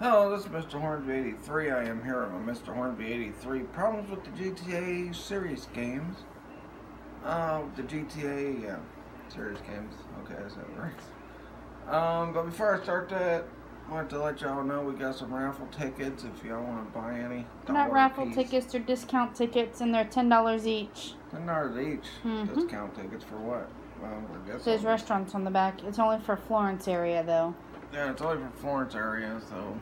Hello, this is Mr. Hornby 83. I am here on my Mr. Hornby 83. Problems with the GTA series games. The GTA, yeah, series games. Okay, that's it, right? But before I start that, I want to let y'all know we got some raffle tickets if y'all want to buy any. Not raffle tickets, they're discount tickets, and they're $10 each. $10 each? Discount tickets for what? Well, I guess there's restaurants on the back. It's only for Florence area, though. Yeah, it's only for Florence area, so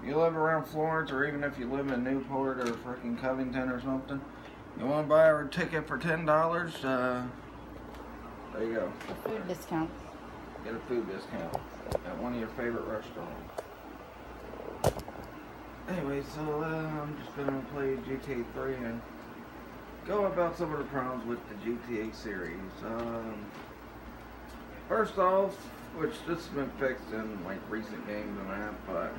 if you live around Florence, or even if you live in Newport or freaking Covington or something, you want to buy our ticket for $10, there you go. A food discount. Get a food discount at one of your favorite restaurants. Anyway, so I'm just going to play GTA 3 and go about some of the problems with the GTA series. First off, which this has been fixed in like recent games and that, but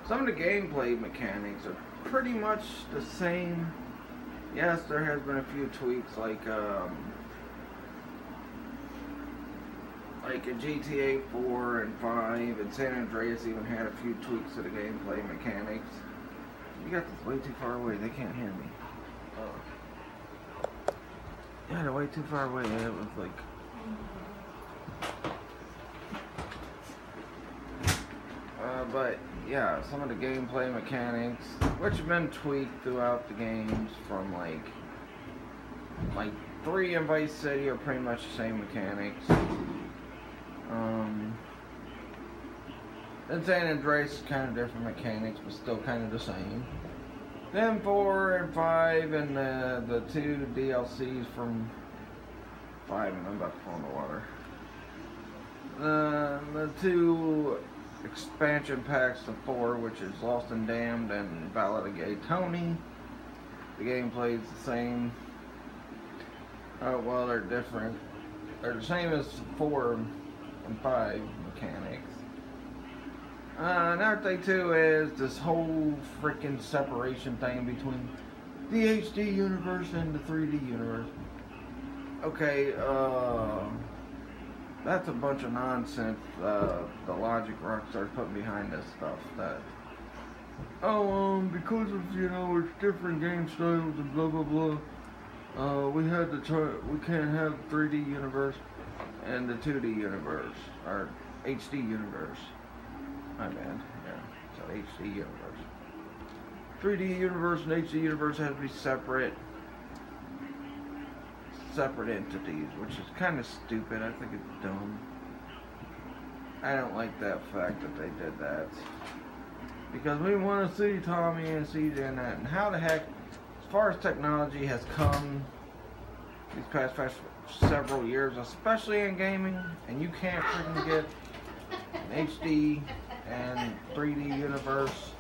some of the gameplay mechanics are pretty much the same. Yes, there has been a few tweaks, like in GTA 4 and 5, and San Andreas even had a few tweaks to the gameplay mechanics. You got this way too far away, they can't hear me. Yeah, they're way too far away. It was like... but yeah, some of the gameplay mechanics, which have been tweaked throughout the games, from like 3 and Vice City are pretty much the same mechanics. And San Andreas is kind of different mechanics, but still kind of the same. Then 4 and 5 and the 2 DLCs from 5, and I'm about to fall in the water. The 2 expansion packs to 4, which is Lost and Damned and Ballad of Gay Tony. The gameplay is the same. Well, they're different. They're the same as 4 and 5 mechanics. Another thing too is this whole freaking separation thing between the HD universe and the 3D universe. Okay, that's a bunch of nonsense, the logic Rockstar's putting behind this stuff. That, because of, you know, it's different game styles and blah blah blah, we had to try, we can't have 3D universe and the 2D universe, or HD universe. My bad, yeah, so HD universe. 3D universe and HD universe have to be separate entities, which is kind of stupid. I think it's dumb. I don't like that fact that they did that, because we want to see Tommy and CJ and that. And how the heck, as far as technology has come these past several years, especially in gaming, and you can't freaking get an HD and 3D universe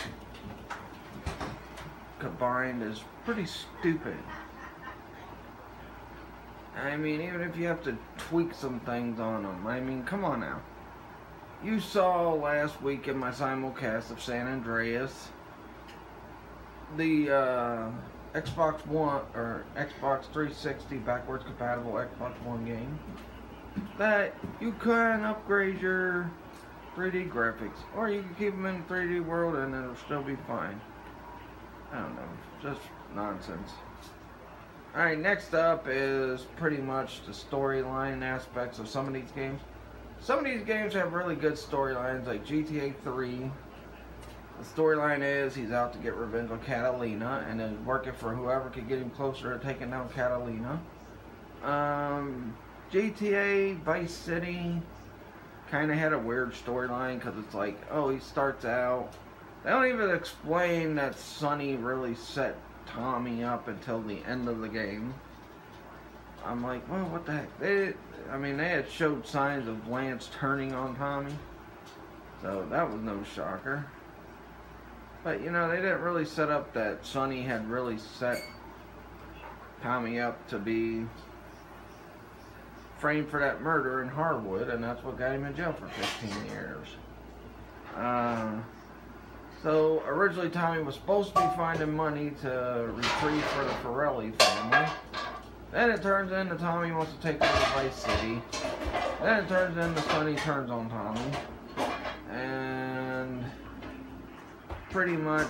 combined, is pretty stupid. I mean, even if you have to tweak some things on them, I mean, come on now. You saw last week in my simulcast of San Andreas, the Xbox One, or Xbox 360 backwards compatible Xbox One game, that you can upgrade your 3D graphics, or you can keep them in the 3D world and it'll still be fine. I don't know, just nonsense. Alright, next up is pretty much the storyline aspects of some of these games. Some of these games have really good storylines, like GTA 3. The storyline is he's out to get revenge on Catalina and is working for whoever can get him closer to taking down Catalina. GTA Vice City kind of had a weird storyline, because it's like, oh, he starts out, they don't even explain that Sonny really set Tommy up until the end of the game. I'm like, well, what the heck? They had showed signs of Lance turning on Tommy, so that was no shocker. But, you know, they didn't really set up that Sonny had really set Tommy up to be framed for that murder in Harwood, and that's what got him in jail for 15 years. So originally Tommy was supposed to be finding money to retrieve for the Forelli family. Then it turns into Tommy wants to take over Vice City. Then it turns into Sonny turns on Tommy. And pretty much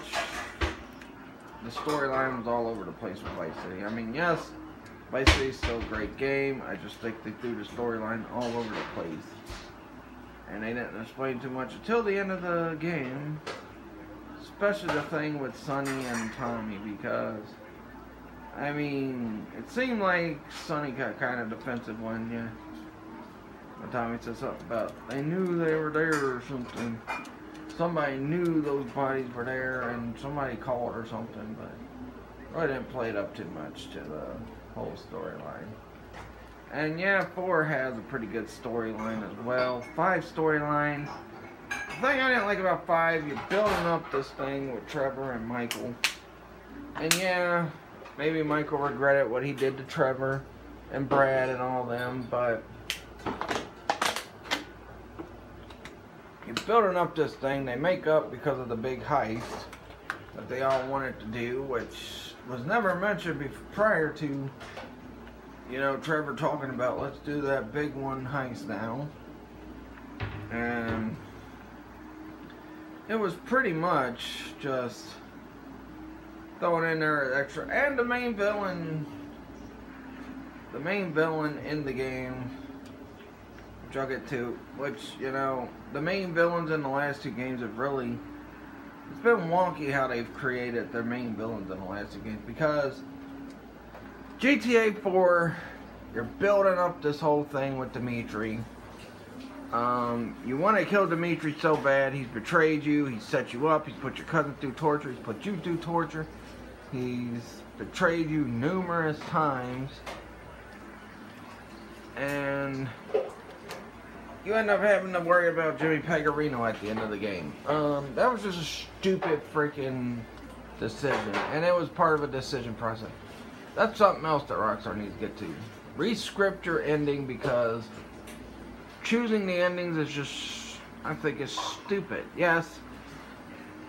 the storyline was all over the place with Vice City. I mean, yes, Vice City's still a great game. I just think they threw the storyline all over the place. And they didn't explain too much until the end of the game. Especially the thing with Sonny and Tommy, because, I mean, it seemed like Sonny got kind of defensive when Tommy said something about they knew they were there or something. Somebody knew those bodies were there and somebody called or something, but I didn't play it up too much to the whole storyline. And yeah, 4 has a pretty good storyline as well. 5 storyline. The thing I didn't like about 5, you're building up this thing with Trevor and Michael. And yeah, maybe Michael regretted what he did to Trevor and Brad and all them, but you're building up this thing. They make up because of the big heist that they all wanted to do, which was never mentioned prior to, you know, Trevor talking about, let's do that big one heist now. And it was pretty much just throwing in there extra. And the main villain in the game, which I'll get to, which, you know, the main villains in the last 2 games have really, it's been wonky how they've created their main villains in the last 2 games, because GTA 4, you're building up this whole thing with Dimitri. You want to kill Dimitri so bad. He's betrayed you. He's set you up. He's put your cousin through torture. He's put you through torture. He's betrayed you numerous times. And you end up having to worry about Jimmy Pecorino at the end of the game. That was just a stupid freaking decision. And it was part of a decision process. That's something else that Rockstar needs to get to. Rescript your ending, because choosing the endings is just, I think, is stupid. Yes,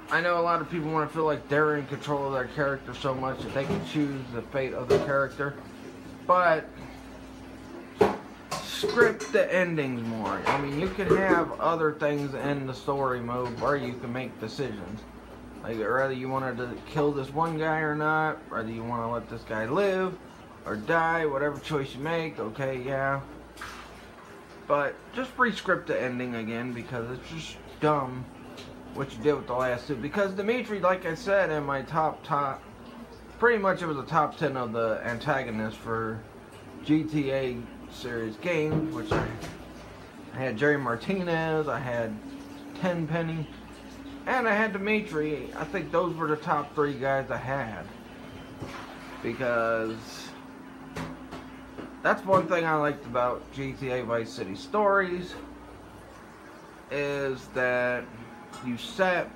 I know a lot of people want to feel like they're in control of their character so much that they can choose the fate of the character, but script the endings more. I mean, you can have other things in the story mode where you can make decisions. Like, whether you wanted to kill this one guy or not, whether you want to let this guy live or die, whatever choice you make, okay, yeah. But just re-script the ending again, because it's just dumb what you did with the last 2. Because Dimitri, like I said, in my top, pretty much it was a top 10 of the antagonists for GTA series games, which I had Jerry Martinez, I had Tenpenny, and I had Dimitri. I think those were the top 3 guys I had, because that's one thing I liked about GTA Vice City Stories, is that you set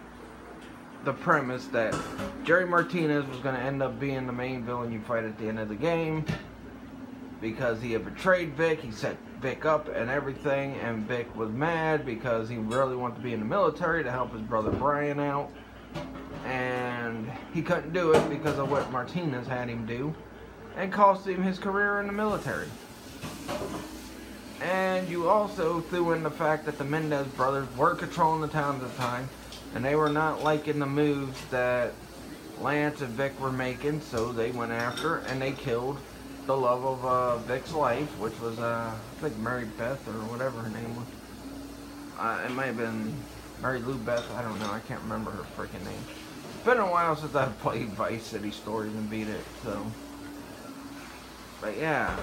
the premise that Jerry Martinez was going to end up being the main villain you fight at the end of the game, because he had betrayed Vic. He set Vic up and everything, and Vic was mad because he really wanted to be in the military to help his brother Brian out, and he couldn't do it because of what Martinez had him do, and cost him his career in the military. And you also threw in the fact that the Mendez brothers were controlling the town at the time, and they were not liking the moves that Lance and Vic were making, so they went after and they killed the love of Vic's life, which was, I think, Mary Beth or whatever her name was. It might have been Mary Lou Beth, I don't know, I can't remember her freaking name. It's been a while since I've played Vice City Stories and beat it, so. But yeah,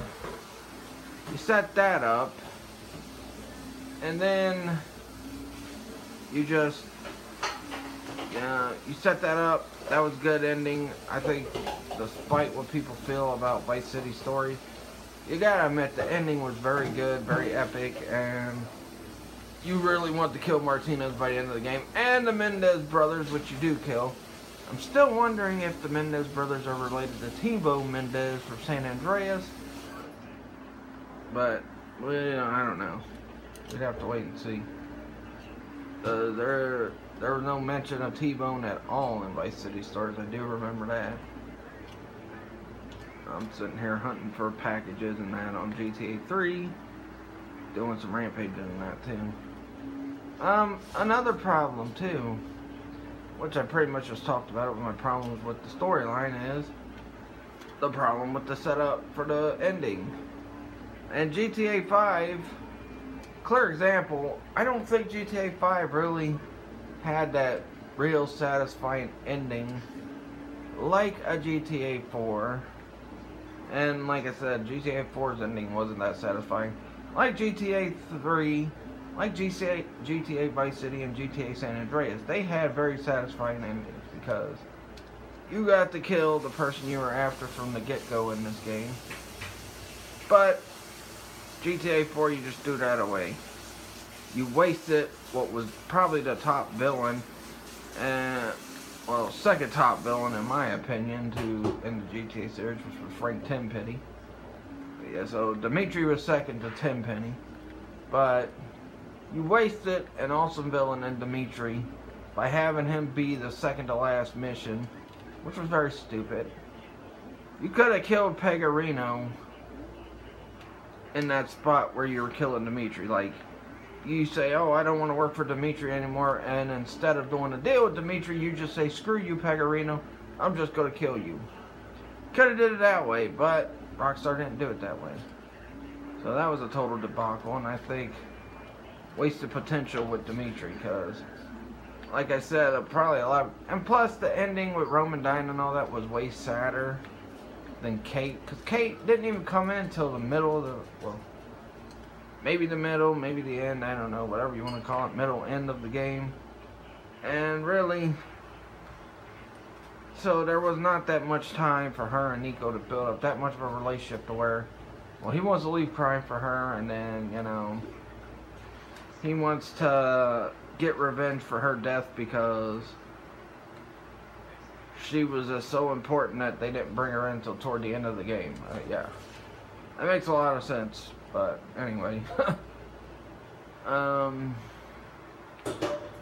you set that up, and then you just, you set that up. That was a good ending. I think, despite what people feel about Vice City Stories, you gotta admit the ending was very good, very epic, and you really want to kill Martinez by the end of the game, and the Mendez brothers, which you do kill. I'm still wondering if the Mendez brothers are related to Tebow Mendez from San Andreas, but, well, I don't know. We'd have to wait and see. There was no mention of T-Bone at all in Vice City Stories. I do remember that. I'm sitting here hunting for packages and that on GTA 3. Doing some rampages and that too. Another problem too which I pretty much just talked about it. My problems with the storyline is the problem with the setup for the ending. And GTA 5, clear example, I don't think GTA 5 really had that real satisfying ending like a GTA 4. And like I said, GTA 4's ending wasn't that satisfying. Like GTA 3, like GTA Vice City and GTA San Andreas, they had very satisfying endings because you got to kill the person you were after from the get-go in this game. But GTA 4, you just threw that away. You wasted what was probably the top villain, and well, second top villain in my opinion in the GTA series, which was Frank Tenpenny. But yeah, so Dimitri was second to Tenpenny, but you wasted an awesome villain in Dimitri by having him be the second to last mission, which was very stupid. You could have killed Pegorino in that spot where you were killing Dimitri. Like, you say, oh, I don't want to work for Dimitri anymore, and instead of doing a deal with Dimitri, you just say, screw you, Pegorino, I'm just going to kill you. Could have did it that way, but Rockstar didn't do it that way. So that was a total debacle, and I think wasted potential with Dimitri, because, like I said, probably a lot, and plus the ending with Roman dying and all that was way sadder than Kate, because Kate didn't even come in until the middle of the, well, maybe the middle, maybe the end, I don't know, whatever you want to call it, middle, end of the game. And really, so there was not that much time for her and Nico to build up that much of a relationship to where, well, he wants to leave crying for her, and then, you know, he wants to get revenge for her death because she was so important that they didn't bring her in until toward the end of the game. Yeah, that makes a lot of sense. But anyway,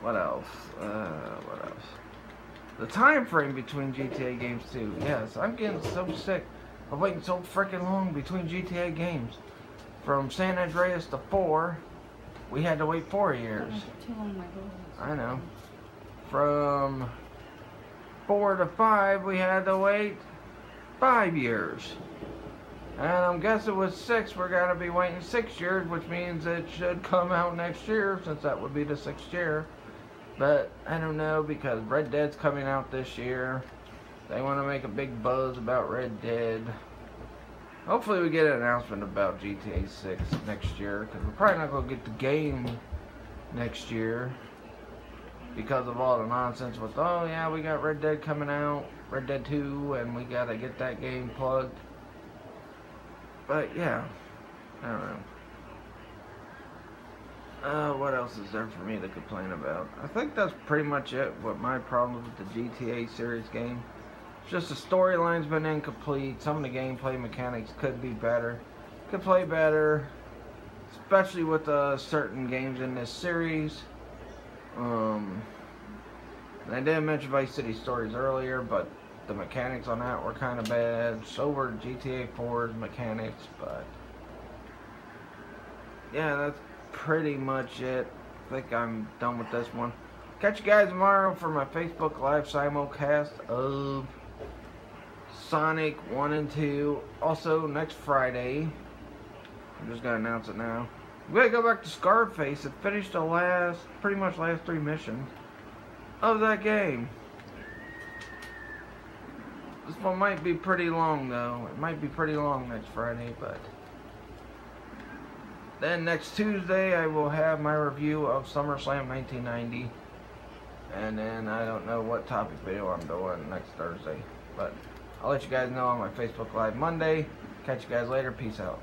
what else? What else? The time frame between GTA games too. Yes, I'm getting so sick of waiting so freaking long between GTA games. From San Andreas to 4, we had to wait 4 years. I know. From 4 to 5, we had to wait 5 years. And I'm guessing with 6, we're going to be waiting 6 years, which means it should come out next year, since that would be the 6th year. But I don't know, because Red Dead's coming out this year. They want to make a big buzz about Red Dead. Hopefully we get an announcement about GTA 6 next year, because we're probably not going to get the game next year because of all the nonsense with, oh yeah, we got Red Dead coming out, Red Dead 2, and we got to get that game plugged. But yeah, I don't know. What else is there for me to complain about? I think that's pretty much it. What my problem with the GTA series game. It's just the storyline's been incomplete. Some of the gameplay mechanics could be better. Could play better, especially with certain games in this series. And I didn't mention Vice City Stories earlier, but the mechanics on that were kind of bad. So were GTA 4's mechanics, but yeah, that's pretty much it. I think I'm done with this one. Catch you guys tomorrow for my Facebook Live simulcast of Sonic 1 and 2. Also, next Friday, I'm just going to announce it now, I'm going to go back to Scarface and finish the pretty much last 3 missions of that game. This one might be pretty long though. It might be pretty long next Friday, but then next Tuesday I will have my review of SummerSlam 1990. And then I don't know what topic video I'm doing next Thursday. But I'll let you guys know on my Facebook Live Monday. Catch you guys later. Peace out.